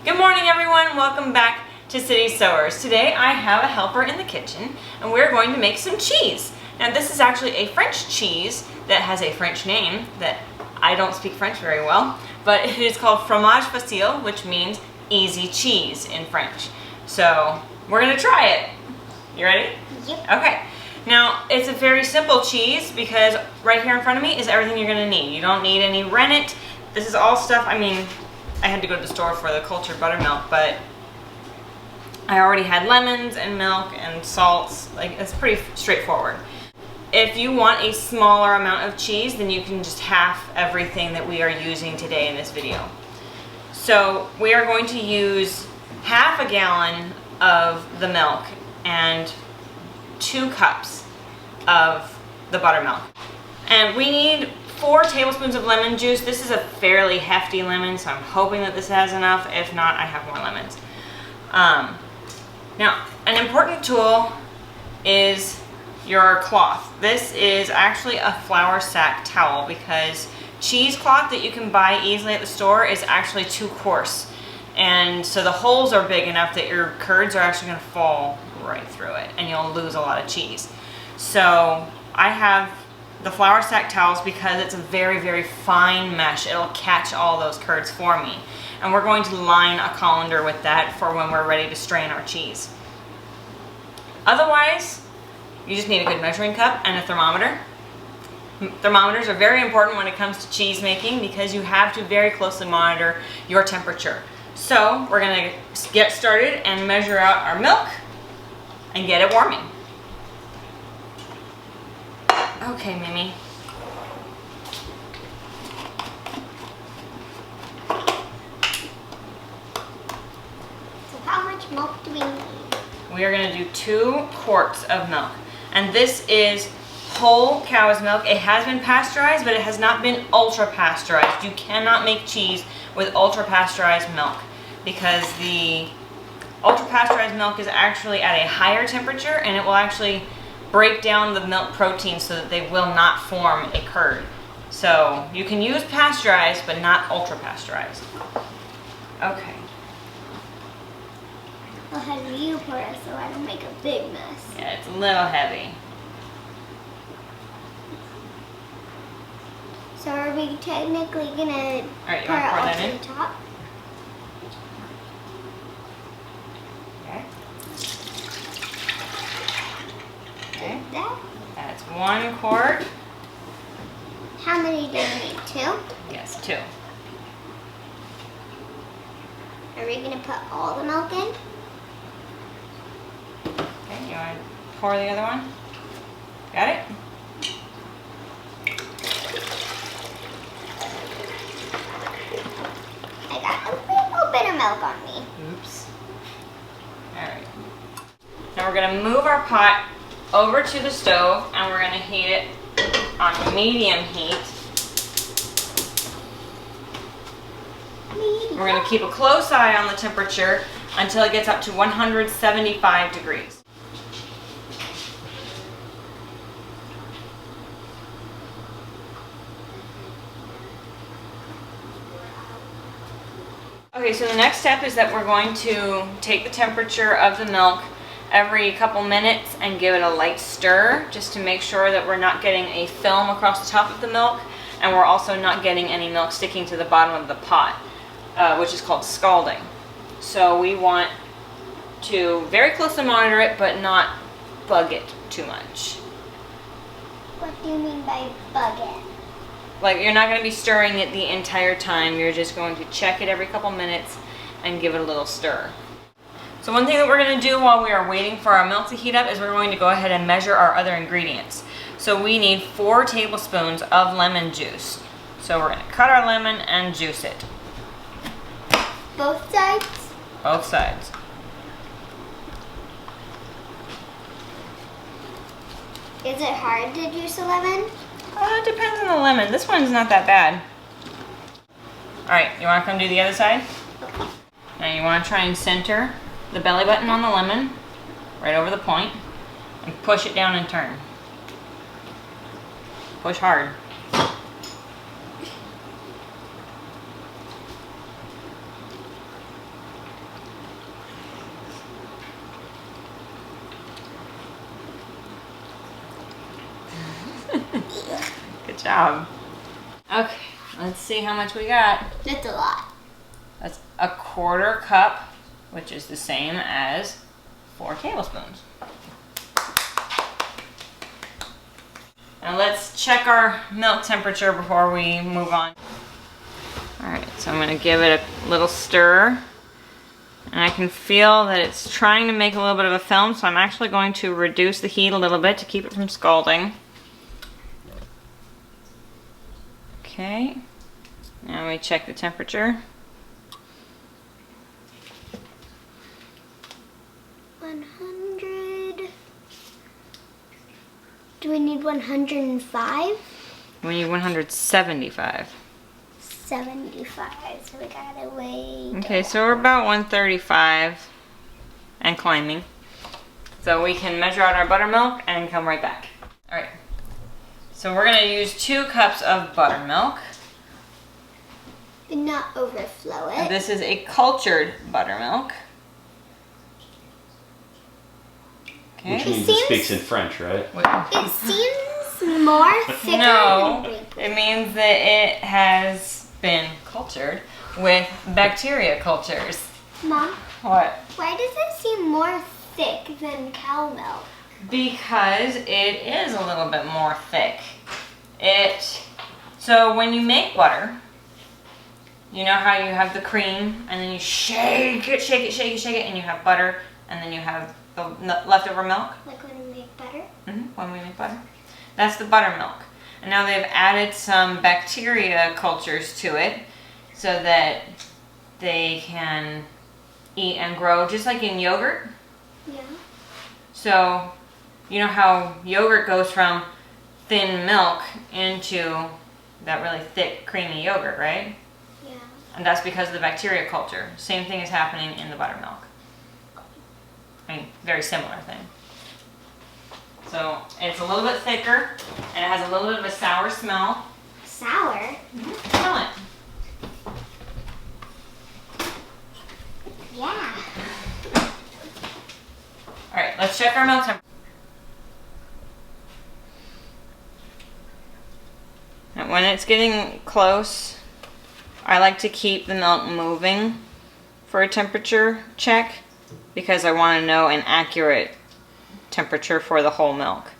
Good morning, everyone. Welcome back to City Sewers. Today I have a helper in the kitchen and we're going to make some cheese. Now this is actually a French cheese that has a French name that I don't speak French very well, but it is called Fromage Facile, which means easy cheese in French. So we're gonna try it. You ready? Yep. Okay. Now it's a very simple cheese because right here in front of me is everything you're gonna need. You don't need any rennet. This is all stuff, I had to go to the store for the cultured buttermilk, but I already had lemons and milk and salts. Like, it's pretty straightforward. If you want a smaller amount of cheese, then you can just half everything that we are using today in this video. So we are going to use half a gallon of the milk and 2 cups of the buttermilk. And we need 4 tablespoons of lemon juice. This is a fairly hefty lemon, so I'm hoping that this has enough. If not, I have more lemons. Now, an important tool is your cloth. This is actually a flour sack towel because cheesecloth that you can buy easily at the store is actually too coarse. And so the holes are big enough that your curds are actually going to fall right through it and you'll lose a lot of cheese. So I have the flour sack towels because it's a very, very fine mesh. It'll catch all those curds for me. And we're going to line a colander with that for when we're ready to strain our cheese. Otherwise, you just need a good measuring cup and a thermometer. Thermometers are very important when it comes to cheese making because you have to very closely monitor your temperature. So we're gonna get started and measure out our milk and get it warming. Okay, Mimi. So how much milk do we need? We are going to do 2 quarts of milk. And this is whole cow's milk. It has been pasteurized, but it has not been ultra-pasteurized. You cannot make cheese with ultra-pasteurized milk because the ultra-pasteurized milk is actually at a higher temperature and it will actually break down the milk protein so that they will not form a curd. So you can use pasteurized, but not ultra-pasteurized. Okay. I'll have you pour it so I don't make a big mess. Yeah, it's a little heavy. So are we technically gonna Alright, you pour want to it pour all that to in? the top? Okay. Okay. That? That's 1 quart. How many do we need? 2? Yes, 2. Are we gonna put all the milk in? Okay, you want to pour the other one? Got it? I got a little bit of milk on me. Oops. Alright. Now we're going to move our pot over to the stove and we're going to heat it on medium heat. We're going to keep a close eye on the temperature until it gets up to 175 degrees. Okay, so the next step is that we're going to take the temperature of the milk every couple minutes and give it a light stir just to make sure that we're not getting a film across the top of the milk and we're also not getting any milk sticking to the bottom of the pot, which is called scalding. So we want to very closely monitor it but not bug it too much. What do you mean by bug it? Like, you're not going to be stirring it the entire time. You're just going to check it every couple minutes and give it a little stir. So one thing that we're going to do while we are waiting for our milk to heat up is we're going to go ahead and measure our other ingredients. So we need 4 tablespoons of lemon juice. So we're going to cut our lemon and juice it. Both sides? Both sides. Is it hard to juice a lemon? It depends on the lemon. This one's not that bad. Alright, you want to come do the other side? Okay. Now you want to try and center the belly button on the lemon, right over the point, and push it down and turn. Push hard. job. Okay, let's see how much we got. That's a lot. That's a 1/4 cup, which is the same as 4 tablespoons. Now let's check our milk temperature before we move on. All right, so I'm gonna give it a little stir. And I can feel that it's trying to make a little bit of a film, so I'm actually going to reduce the heat a little bit to keep it from scalding. Okay, now we check the temperature. 100. Do we need 105? We need 175. 75, so we gotta wait. Okay, so we're about 135 and climbing. So we can measure out our buttermilk and come right back. All right, so we're gonna use 2 cups of buttermilk. But not overflow it. This is a cultured buttermilk. Okay. Which means it speaks in French, right? It seems more thicker No, than grape. it means that it has been cultured with bacteria cultures. Mom, What? why does it seem more thick than cow milk? Because it is a little bit more thick. So when you make butter, you know how you have the cream and then you shake it, and you have butter, and then you have the leftover milk? Like when we make butter? When we make butter. That's the buttermilk. And now they've added some bacteria cultures to it so that they can eat and grow just like in yogurt. Yeah. So you know how yogurt goes from thin milk into that really thick creamy yogurt, right? Yeah. And that's because of the bacteria culture. Same thing is happening in the buttermilk. I mean, very similar thing. So it's a little bit thicker, and it has a little bit of a sour smell. Sour? Smell it. Yeah. All right, let's check our milk temperature. And when it's getting close, I like to keep the milk moving for a temperature check because I want to know an accurate temperature for the whole milk.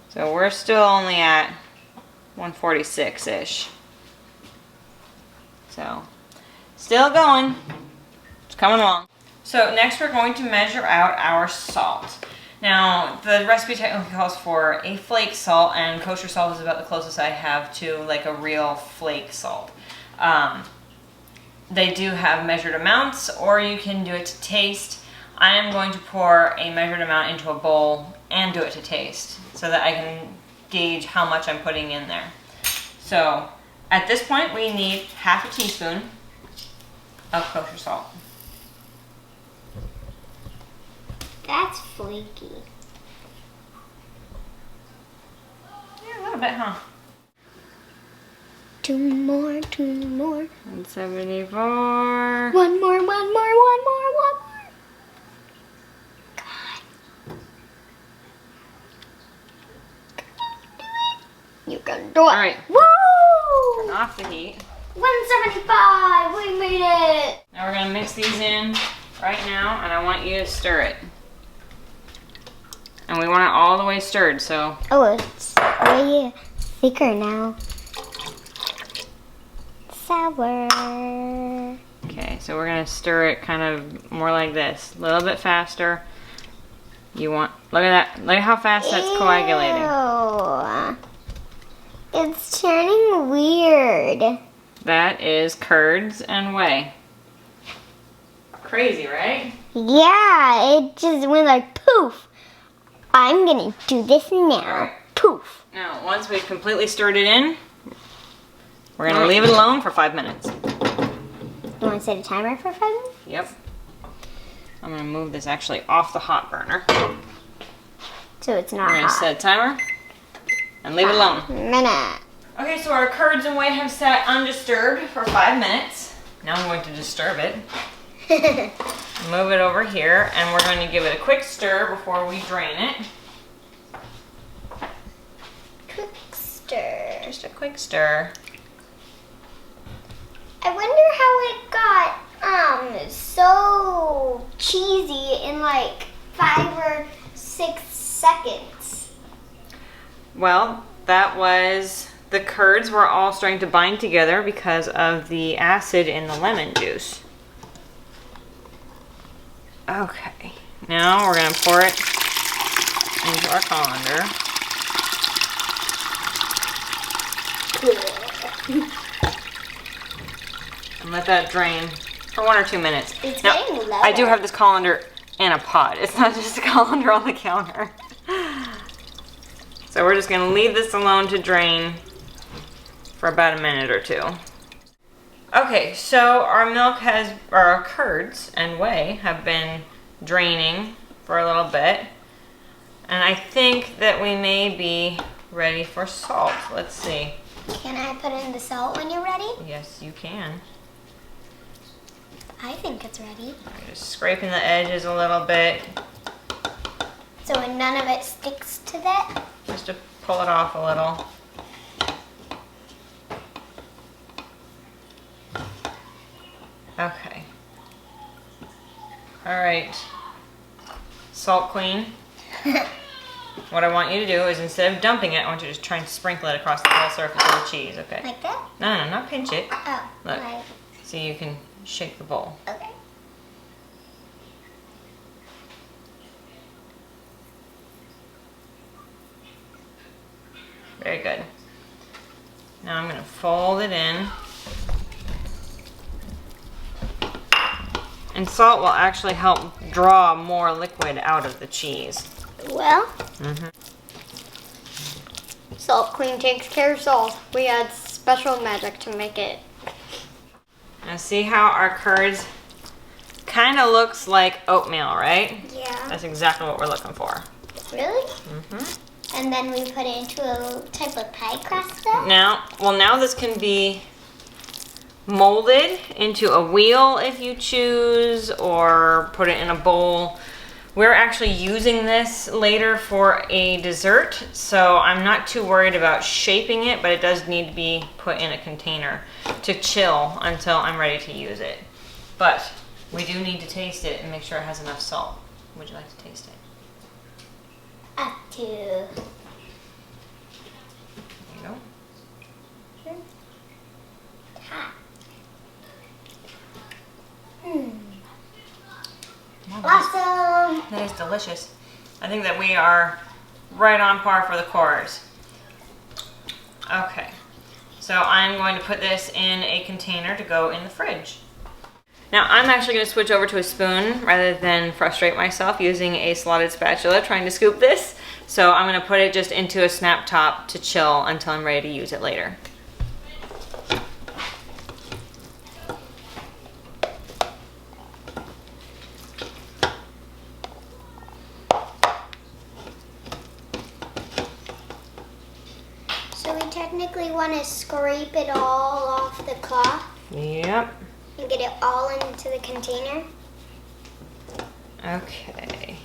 So we're still only at 146-ish. So still going. It's coming along. So next we're going to measure out our salt. Now the recipe technically calls for a flake salt, and kosher salt is about the closest I have to like a real flake salt. They do have measured amounts, or you can do it to taste. I am going to pour a measured amount into a bowl and do it to taste so that I can gauge how much I'm putting in there. So at this point we need 1/2 teaspoon of kosher salt. That's flaky. Yeah, a little bit, huh? 2 more. 174. One more. God. You can do it. All right. Woo! Turn off the heat. 175. We made it. Now we're gonna mix these in right now, and I want you to stir it. And we want it all the way stirred, so. Oh, it's way thicker now. Sour. Okay, so we're gonna stir it kind of more like this, a little bit faster. Look at that, look at how fast that's coagulating. Ew. It's turning weird. That is curds and whey. Crazy, right? Yeah, it just went like poof. I'm gonna do this now. Alright. Poof. Now, once we've completely stirred it in, we're gonna leave it alone for 5 minutes. You want to set a timer for 5 minutes? Yep. I'm gonna move this actually off the hot burner. So it's not We're gonna hot. set a timer and leave it alone. Minute. Okay, so our curds and whey have sat undisturbed for 5 minutes. Now I'm going to disturb it. Move it over here, and we're going to give it a quick stir before we drain it. Quick stir. just a quick stir. I wonder how it got so cheesy in like 5 or 6 seconds. Well, that was, the curds were all starting to bind together because of the acid in the lemon juice. Okay, now we're gonna pour it into our colander. And let that drain for 1 or 2 minutes. It's now, getting lower. I do have this colander in a pot. It's not just a colander on the counter. So we're just gonna leave this alone to drain for about a minute or 2. Okay, so our milk has, or our curds and whey have been draining for a little bit. And I think that we may be ready for salt. Let's see. Can I put in the salt when you're ready? Yes, you can. I think it's ready. I'm just scraping the edges a little bit, So none of it sticks to that? just to pull it off a little. Okay. All right. Salt queen. What I want you to do is, instead of dumping it, I want you to just try and sprinkle it across the whole surface of the cheese, okay? Like that? No, not pinch it. Oh, Look. right. So you can shake the bowl. Okay. Very good. Now I'm going to fold it in. And salt will actually help draw more liquid out of the cheese. Well, Salt Queen takes care of salt. We add special magic to make it. Now see how our curds kind of looks like oatmeal, right? Yeah. That's exactly what we're looking for. Really? And then we put it into a type of pie crust though? Now this can be molded into a wheel if you choose, or put it in a bowl. We're actually using this later for a dessert, so I'm not too worried about shaping it, but it does need to be put in a container to chill until I'm ready to use it. But we do need to taste it and make sure it has enough salt. Would you like to taste it? Up to. There you go. Sure. Hot. Awesome! That is delicious. I think that we are right on par for the quarts. Okay, so I'm going to put this in a container to go in the fridge. Now I'm actually going to switch over to a spoon rather than frustrate myself using a slotted spatula trying to scoop this. So I'm going to put it just into a snap top to chill until I'm ready to use it later. So we technically want to scrape it all off the cloth Yep. and get it all into the container. Okay.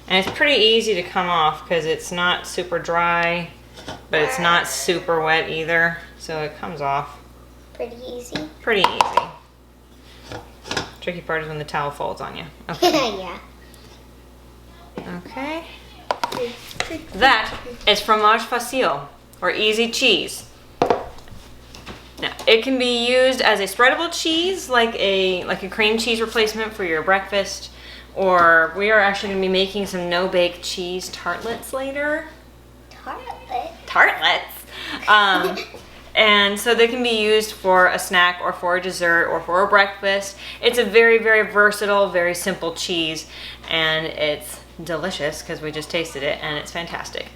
And it's pretty easy to come off because it's not super dry, but it's not super wet either. So it comes off Pretty easy. pretty easy. Tricky part is when the towel folds on you. Okay. Yeah. Okay. That is Fromage Facile, or easy cheese. Now, it can be used as a spreadable cheese, like a cream cheese replacement for your breakfast, or we are actually going to be making some no-bake cheese tartlets later. Tartlets? And so they can be used for a snack or for a dessert or for a breakfast. It's a very, very versatile, very simple cheese, and it's delicious because we just tasted it and it's fantastic.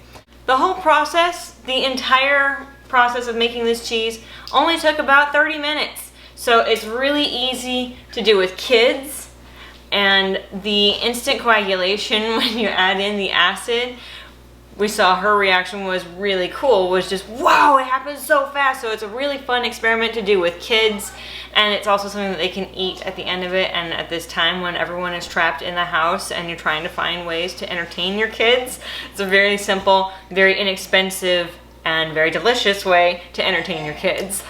The whole process, the entire process of making this cheese only took about 30 minutes. So it's really easy to do with kids, and the instant coagulation when you add in the acid, we saw her reaction was really cool, was just, wow, it happens so fast. So it's a really fun experiment to do with kids, and it's also something that they can eat at the end of it. And at this time when everyone is trapped in the house and you're trying to find ways to entertain your kids, it's a very simple, very inexpensive and very delicious way to entertain your kids.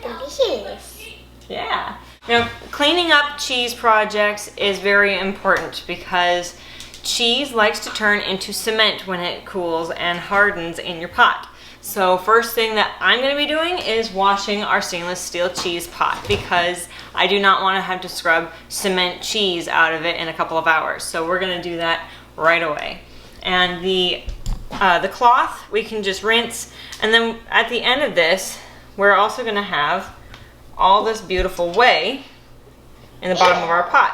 Delicious. Yeah. Now, cleaning up cheese projects is very important because cheese likes to turn into cement when it cools and hardens in your pot. So first thing that I'm going to be doing is washing our stainless steel cheese pot because I do not want to have to scrub cement cheese out of it in a couple of hours. So we're going to do that right away. And the cloth we can just rinse, and then at the end of this we're also going to have all this beautiful whey in the bottom of our pot,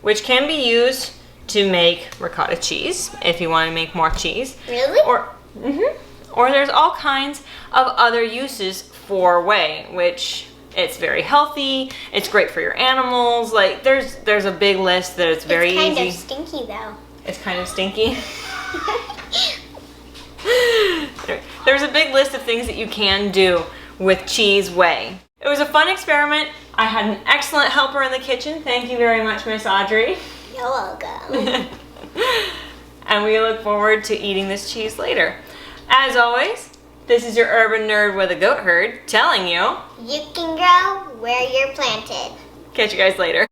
which can be used to make ricotta cheese if you want to make more cheese. Really? Or there's all kinds of other uses for whey, which it's very healthy, it's great for your animals. Like there's a big list that it's very easy. It's kind of stinky though. It's kind of stinky. There's a big list of things that you can do with cheese whey. It was a fun experiment. I had an excellent helper in the kitchen. Thank you very much, Miss Audrey. You're welcome. And we look forward to eating this cheese later. As always, this is your urban nerd with a goat herd telling you, you can grow where you're planted. Catch you guys later.